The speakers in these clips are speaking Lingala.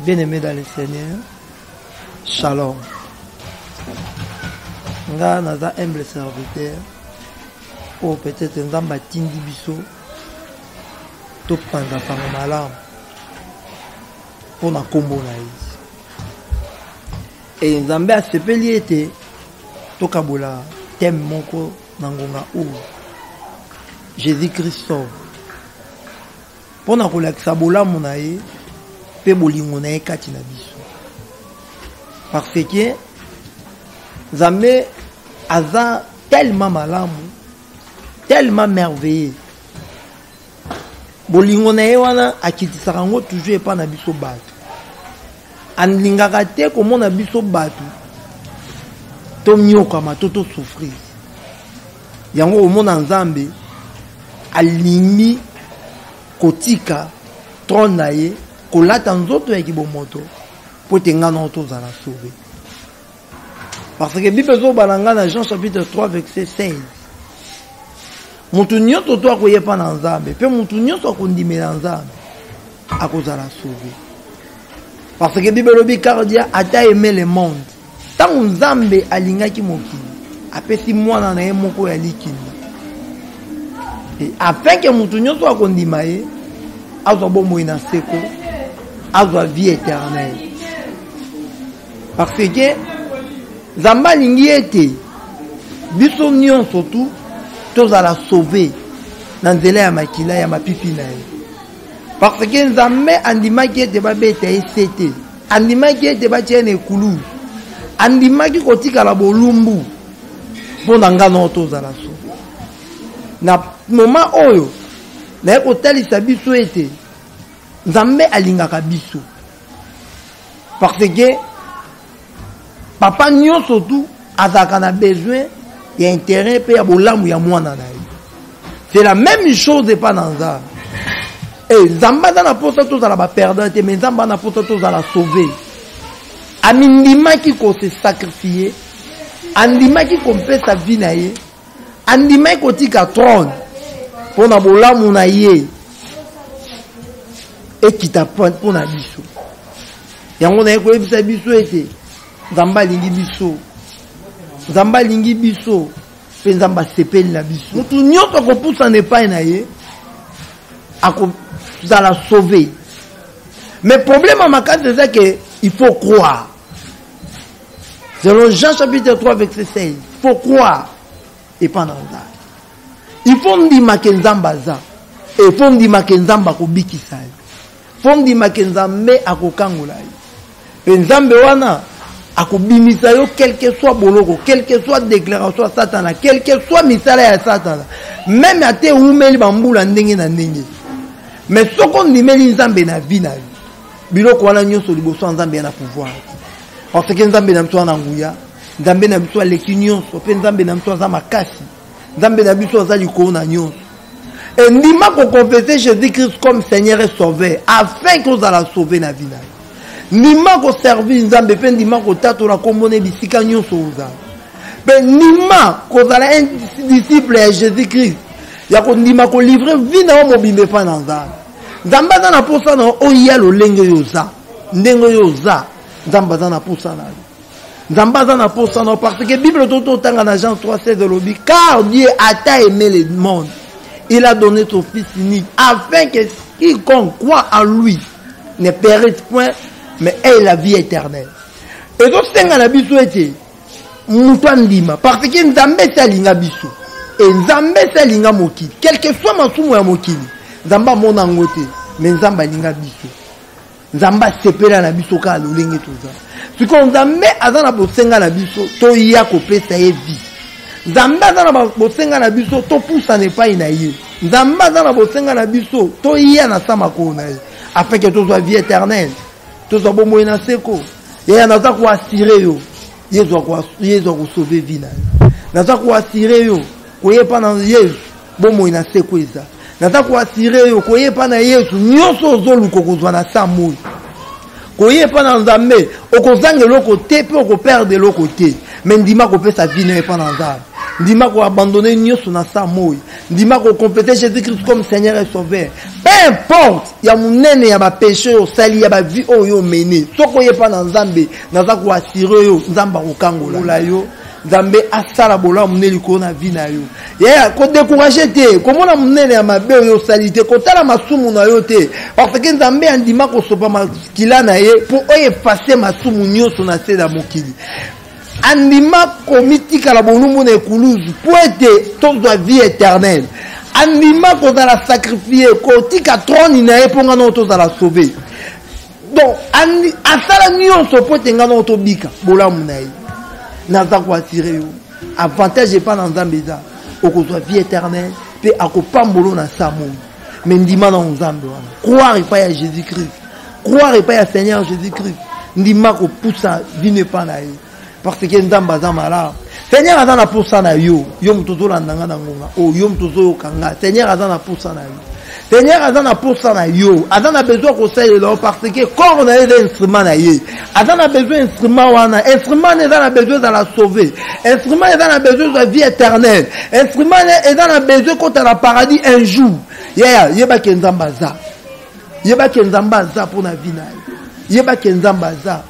Bien-aimé dans le Seigneur, Shalom. Nga naza humble serviteur. Oh, peut-être nzamba tindi biso. To panza sango malamu. Pona kombo na isi. Et nzambe a sepeli ete. To kabola thème moko nangonga ou. Jésus-Christ sauve. Pona kolakisa bolamu na ye. Pe bolingo na ye kati na biso. Parce que Nzambe aza tellement malamu, tellement merveilleux. Bolingo na ye wana akitisaka ngo toujours epa na biso bato. Anlingaka te komona biso bato. To myokama to souffrir. Yango omona Nzambe alingi kotika trône na ye kolata nzoto ya kibomoto po tengana otozala sauvé. Parce que Bible zo balanga na Jean chapitre 3 verset 16. Mutu nyoto to akoyepa na Nzambe, pe mutu nyoto akondimela Nzambe akozala sauvé. Parce que Bible lobi car Dieu a tant aimé le monde. Tant Nzambe alingaki mokili, apesi mwana na ye moko ya likini. Et afin que mutu nyoto akondima ye, azwa bomoi na seko, azwa vie éternelle. Parce que Nzamba lingi ete biso nyon surtout tozala sauver na nzela ya makila ya mapipi na ye. Parce que Nzambe andimaki ete babeta esete, andimaki ete batia na ekulu, andimaki kotikala bolumbu mpona ngana tozala sauver. Na moment oyo na kotalisa biso ete Nzambe alingaka biso. Parce que papa nyon surtout azaka na besoin ya intérêt pe ya bolamu ya mwana na ye. C'est la même chose et pas dans ça. Et Nzamba na posa tozala ba perdant te, mais Nzamba na posa tozala sauver. Amindima ki ko se sacrifier, andima ki ko mpe sa vie na ye, andima ko tika trône pour na bolamu na ye. Et qui t'apprend pour na biso. Yango na ko ebisa biso ete Nzamba lingi biso. Nzamba lingi biso. Pe Nzamba sepeli na biso. Mutu nyoto ko poussa ne pa na ye. Ako zala sauver. Mais problème à ma case c'est ça que il faut croire. Selon Jean chapitre 3 verset 16, il faut croire et pas dans ça. Il faut ndima ke Nzamba za. Et il faut ndima ke Nzamba ko bikisa. Il faut ndima ke Nzambe akokangola. Et Nzambe wana akobimisa yo quel que soit boloko, quel que soit déclaration satana, quel que soit misala ya satana, même ate umeli bambula ndenge na ndenge. Mais soko ndimeli Nzambe na vie na yo, biloko wana nyonso liboso Nzambe na pouvoir. Parce que Nzambe na mto na nguya, Nzambe na mto leki nyonso, pe Nzambe na mto za makasi, Nzambe na biso za likolo na nyonso. Et ndima ko confesser Jésus-Christ comme Seigneur et Sauveur afin qu'on la sauver na vie na yo. Nima ko servir Nzambe pe ndima ko tatola kombone bisika nyonso oza. Pe nima ko zala un disciple ya Jésus-Christ. Ya ko ndima ko livrer vie na mobimbe pa na Nzambe. Nzambe na posa na oya lolenge yoza. Ndenge yoza. Nzambe na posa na. Nzambe na posa na parce que Bible toto tanga na Jean 3:16 de l'obi car Dieu a tant aimé le monde. Il a donné son fils unique afin que quiconque croit en lui ne périsse point mais ait la vie éternelle. Et donc c'est un abisso été mutandima parce que Nzambe salinga biso et Nzambe salinga mokili quel que soit masumu ya mokili Nzamba mona ngote mais Nzamba linga biso Nzamba sepela na biso ka lolenge toza siko Nzambe azana bosenga na biso to ya kopesa ye vie Nzambe azana bosenga na biso to poussa ne pas ina ye Nzambe azana bosenga na biso to ya na sama ko na ye afin que to soit vie éternelle. Tous les bons moyens seko. Il y a naza ko assurer yo. Yezo ko sauver vie na. Naza ko assurer yo. Ko yepa na Yesu. Bon moyens seko eza. Naza ko assurer yo ko yepa na Yesu. Nyonso zolu ko kozwa na samoy. Ko yepa na Nzambe, okozange loko te pe oko perdre loko te. Mais ndima ko pesa vie na yepa na Nzambe. Ndima ko abandonner nyonso na samoy. ndima ko compléter Jésus-Christ comme Seigneur et Sauveur. Peu importe, il y a mon nene, il y a ma péché au sali, il y a ma vie au yo mené. Soko ye pas dans Nzambe, naza ko assurer yo, Nzamba ko kangola yo. Nzambe asala bola muneli ko na vie na yo. Ya ko décourager te, comment na munene ya mabe yo salite, ko tala masumu na yo te. Parce que Nzambe andima ko sopa makila na ye pour effacer masumu nyonso na se da mokili. Andima komitika la bolumbu na ekuluzu pour être ton de vie éternelle. Andima ko za la sacrifier ko tika trône na ye pour ngana to za la sauver. Donc asala nyonso pour tengana to bika bola munayi. Naza ko attirer yo. Avantage pas dans Nzambeza. Oko soit vie éternelle pe akopambolo na samo. Mais ndima na Nzambe wana. Croire pas à Jésus-Christ. Croire pas à Seigneur Jésus-Christ. Ndima ko poussa vie ne pas na ye. Parce que Nzamba za mala. Seigneur azana poussa na yo. Yo mtozo la ndanga na ngonga. O yo mtozo yo kanga. Seigneur azana poussa na yo. Seigneur azana poussa na yo. Azana besoin ko sele lo parce que corps na ye instrument na ye. Azana besoin instrument wana. Instrument ne za besoin de la sauver. Instrument ne za besoin de la vie éternelle. Instrument ne za besoin ko ta la paradis un jour. Yeba ke Nzamba za. Yeba ke Nzamba za pour na vie na ye. Yeba ke Nzamba za.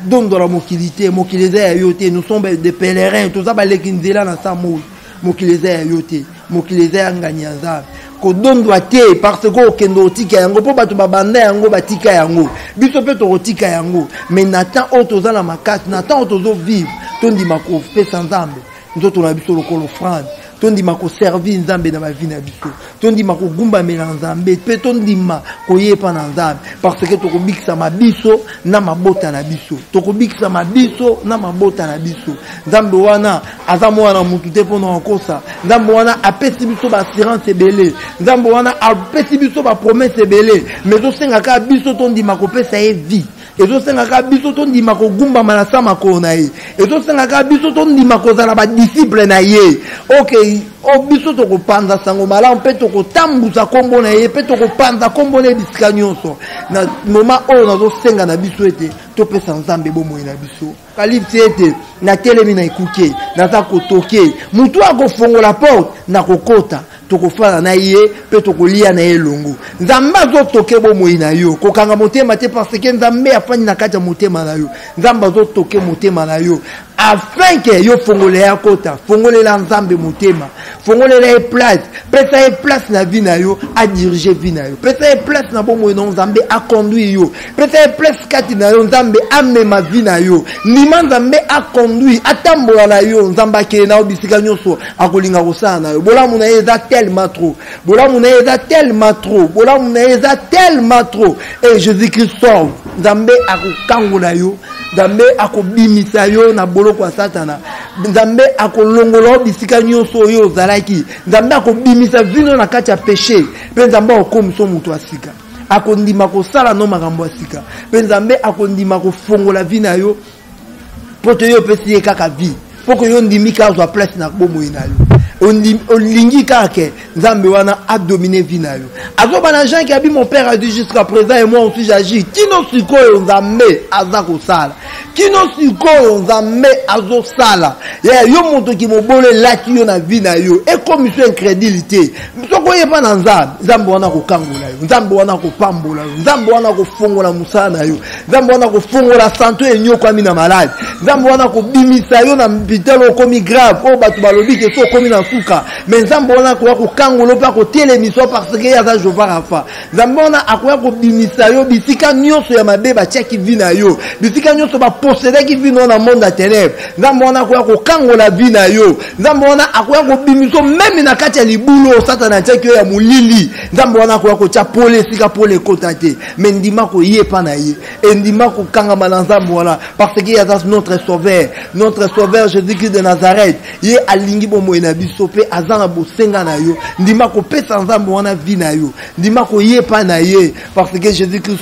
Donne de la mokilité, mokilité à yoté, nous sommes des pèlerins, tout ça, les kinzela dans sa mot, mokilité à yoté, mokilité à nganyazab. Ko donne doit te, parce que kendo tika yango, po batu babanda yango, batika yango, biso pe to tika yango, mais Nathan otoza la makate, Nathan otozo vivre, ton di mako fait sans zambe, nous autres on a biso lokolo offrande. Tondi mako servir Nzambe na ma vie na biso. Tondi mako gumba mela Nzambe, pe tondi ma ko yepa na Nzambe parce que toko bikisa mabiso na mabota na biso. Toko bikisa mabiso na mabota na biso. Nzambe wana azamo wana mutu te pona nkosa. Nzambe wana apesi biso ba assurance ebele. Nzambe wana apesi biso ba promesse ebele. Mais to senga ka biso tondi mako pesa ye vie. Et to senga ka biso tondi mako gumba manasa mako na ye. Et to senga ka biso tondi mako za ba disciple na ye. OK. Obiso to ko panza sango mala mpe to ko tambuza kombo na ye pe to ko panza kombo na bisika nyonso na moment oyo na zo senga na biso ete to pesa Nzambe bomo na biso kalipsi ete na telemi na ikuke na za ko toke mutu akofongola porte na kokota to ko fala na ye pe to ko lia na ye longo Nzambe zo toke bomo na yo ko kanga motema te parce que Nzambe afani na kata motema na yo Nzambe zo toke motema na yo afin que yo fongole ya kota fongole la Nzambe motema fongole la place pesa place na vie na yo a diriger vie na yo pesa place na bomo na Nzambe a conduire yo pesa place kati na yo Nzambe a mema vie na yo nima Nzambe a conduire atambola na yo Nzambe ke na obisika nyonso akolinga kosala na yo bola muna eza tellement trop bola muna eza tellement trop bola muna eza tellement trop et Jésus-Christ sauve Nzambe akokangola yo Nzambe akobimisa yo na boloko kwa satana Nzambe akolongola bisika nyonso yo zalaki Nzambe akobimisa vino na kati ya péché pe Nzambe akomisa mutu asika akondima kosala no makambo asika pe Nzambe akondima kofongola vie na yo poto yo pesi kaka vie poko yo ndimika azwa place na bomo na yo olingi kake Nzambe wana a dominé vie na yo azoba na gens qui a dit mon père a dit jusqu'à présent et moi aussi j'agis kino sikoyo Nzambe azako sala kino sikoyo Nzambe azosala yo moto ki mobole laki yo na vie na yo et comme c'est incrédulité soko ye pa na Nzambe wana ko kangola yo Nzambe wana ko pambola yo Nzambe wana ko fongola musala na yo Nzambe wana ko fongola santo enyo kwa mina malade Nzambe wana ko bimisa yo na bitelo komi grave o batu balobi ke so komi na suka mais Nzambe wana ko kangola pa ko télémission parce que ya za Jova Rafa Nzambe wana akoya ko bimisa yo bisika nyonso ya mabeba cheki vie na yo bisika nyonso ba posséder qui vit dans le monde à ténèbres Nzambe wana akoya ko kangola vie na yo Nzambe wana akoya ko bimiso même na kati ya libulo satana cheki yo ya mulili Nzambe wana akoya ko chapole sika pole kotate mais ndima ko yepa na ye et ndima ko kanga Nzambe wana parce que ya notre sauveur Jésus-Christ de Nazareth ye alingi bomo na biso pe azana bosenga na yo ndima ko pesa Nzambe wana vie na yo ndima ko yepa na ye parce que Jésus-Christ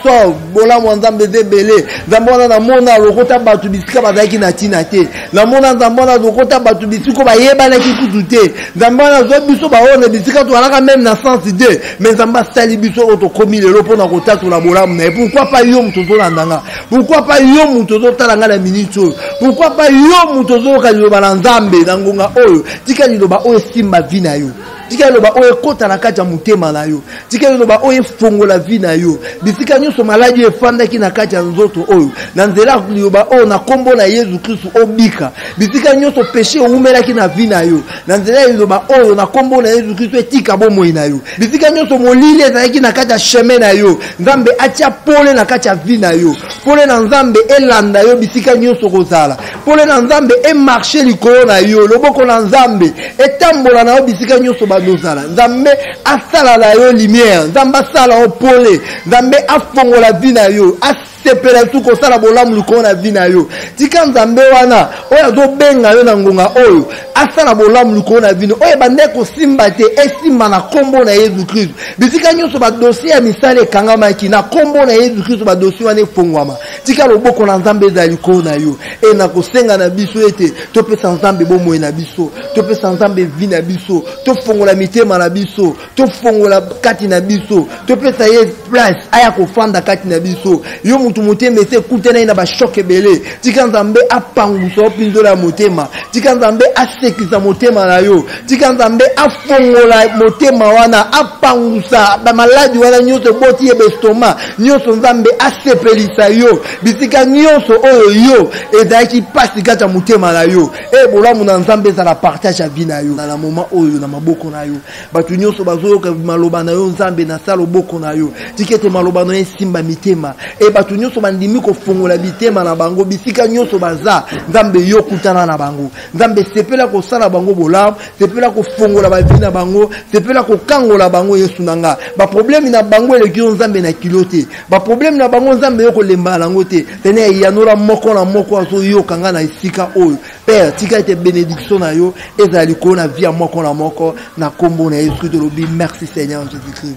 sauve bola mo Nzambe debele Nzambe nzambona na mona lokota batu bisika bazaki na tina te na mona nzambona lokota batu bisiko bayebana ki kutu te nzambona zo biso baona bisika to alaka même na sens de mais nzamba sali biso oto komi lelo pona kotatu la bolamu na pourquoi pas yo mutozo landanga pourquoi pas yo mutozo talanga la minute pourquoi pas yo mutozo ka liloba na nzambe na ngonga oyo tika liloba oyo simba vina yo tika liloba oyo kota na kati ya mutema na yo tika liloba oyo fongola vina yo bisika nyonso maladi efandaki na kati ya nzoto oyo na nzela liloba oyo na kombo na Yesu Kristo obika bisika nyonso péché oumelaki na vina yo na nzela liloba oyo na kombo na Yesu Kristo etika bomoi na yo bisika nyonso molili ezalaki na kati ya chemin na yo nzambe atia pole na kati ya vina yo pole na nzambe elanda yo bisika nyonso kozala pole na nzambe emarche likolo na yo loboko na nzambe etambola na yo bisika nyonso badozala nzambe asala na yo lumière nzambe asala yo pole nzambe afongola vina yo sepela tu ko sala bolamu likolo na vina yo tika nzambe wana oyo azobenga yo na ngonga oyo asala bolamu likolo na vino oyo bande kosimba te esimba na kombo na Yesu Kristo bisika nyonso badossier ya misala ekangamaki na kombo na Yesu Kristo badossier wana efongwama tika loboko na nzambe ezala likolo na yo e na kosenga na biso ete topesa nzambe bomoi na biso topesa nzambe vi na biso tofongola mitema na biso tofongola kati na biso topesa ye place aya kofanda kati na biso yo mutu motema ese kutena ina ba choc ebele tika nzambe apangusa opinzola motema tika nzambe asekisa motema na yo tika nzambe afongola motema wana apangusa ba maladi wana nyonso boti ye bestoma nyonso nzambe asepelisa yo bisika nyonso oyo yo ezalaki pasi kati ya motema na yo e bolamu na nzambe ezala partage ya vie na yo na moment oyo na maboko na yo bato nyonso bazoyoka maloba na yo nzambe na sala loboko na yo tika ete maloba na yo esimba mitema e bato nyonso bandimi kofongola bitema na bango bisika nyonso baza nzambe yo kutana na bango nzambe sepela kosala bango bolamu sepela kofongola bavi na bango sepela kokangola bango Yesu nanga ba problème na bango eleki nzambe na kilote ba problème na bango nzambe yo kolemba nango te tene yanora moko na moko azo yo kanga na esika oyo père tika ete bénédiction na yo ezali ko na vie moko na moko na kombo na Yesu de lobi merci Seigneur Jésus-Christ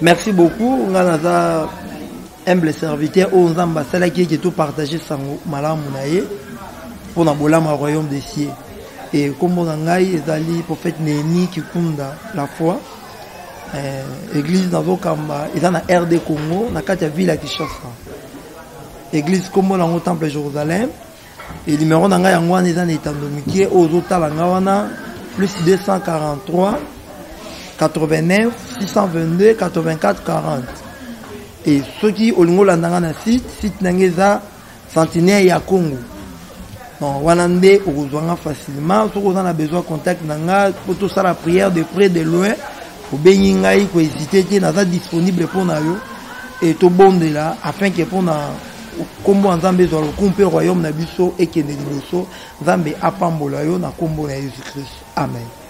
merci beaucoup ngana za humble serviteur au nzamba sala qui est tout partagé sango malamu na ye pour na bolama royaume des cieux et comme on ngai ezali prophète Néhémie qui kunda la foi église na Zokamba eza na RD Congo na kati ya ville ya Kinshasa église comme on temple Jérusalem et numéro na ngai yango wana eza na etandomikie ozo tala ngawana plus 243 89 622 84 40 et ceux qui ont le site n'engeza centenaire ya Congo. Non, wanande okozwanga facilement. Ceux qui ont besoin de contact nanga pour tout ça la prière de près de loin. Pour béningai ko hésiter naza disponible pour na yo et to bonde là afin que pour na kombo nzambe zo kumpe royaume na biso et que ne liboso nzambe apambola yo na kombo na Jésus Christ. Amen.